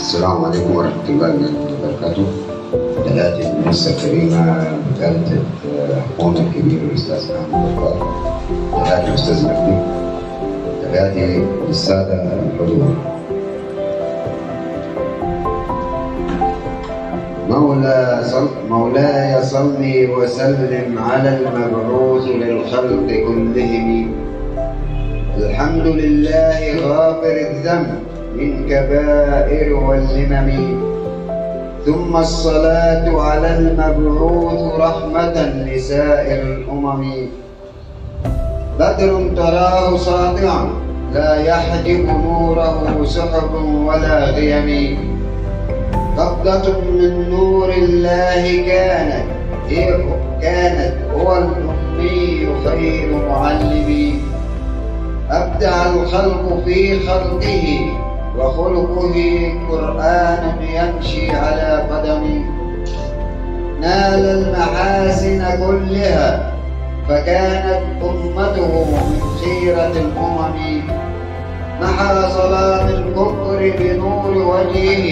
السلام عليكم ورحمة الله وبركاته. تحياتي للمؤسسة الكريمة بقيادة أخونا الكبير الأستاذ محمد بكار، تحياتي للأستاذ مجدي، تحياتي للسادة الحضور. مولاي صل وسلم على المبعوث للخلق كلهم. الحمد لله غافر الذنب من كبائر واللمم، ثم الصلاة على المبعوث رحمة لسائر الأمم. بدر تراه ساطعا لا يحجب نوره سحب ولا غيم، قبضة من نور الله كانت هو الأمي خير معلم. أبدع الخلق في خلقه وخلقه قرآن يمشي على قدم. نال المحاسن كلها فكانت أمته من خيرة الأمم. محى ظلام الكفر بنور وجهه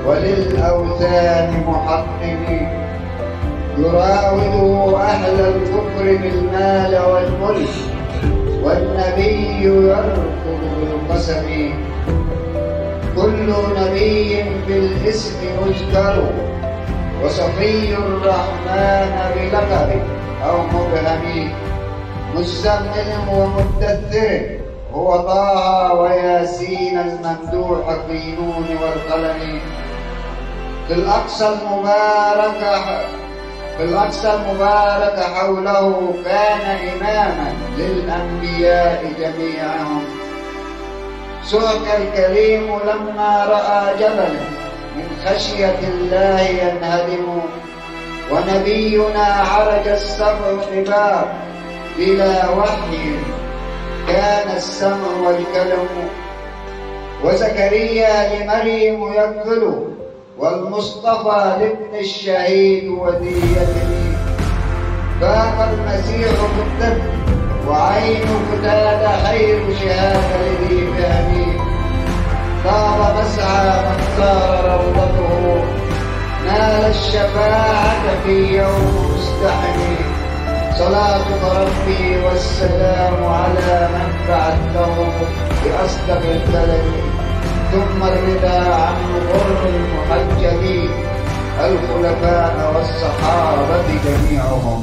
وللأوثان محطم. يراوده أهل الكفر بالمال والملك والنبي يرفض بالقسم. كل نبي بالاسم يذكر وصفي الرحمن بلقب أو مبهم. مزمل ومدثر هو طه وياسين الممدوح في نون والقلم. في الأقصى المبارك حوله كان إماما للأنبياء جميعهم. سعد الكريم لما رأى جبلا من خشية الله ينهدم. ونبينا عرج السبع حباب بلا وحي كان السمع والكلم. وزكريا لمريم يكفل والمصطفى لابن الشهيد وديته. فاق المسيح بالطب وعين فتاد خير شهادة لذي فهم. طاب مسعى من صار روضته نال الشفاعة في يوم مستحم. صلاة ربي والسلام على من بعثه بأصدق البلد. ثم الرضا عن غر المحجبين الخلفاء والصحابة جميعهم.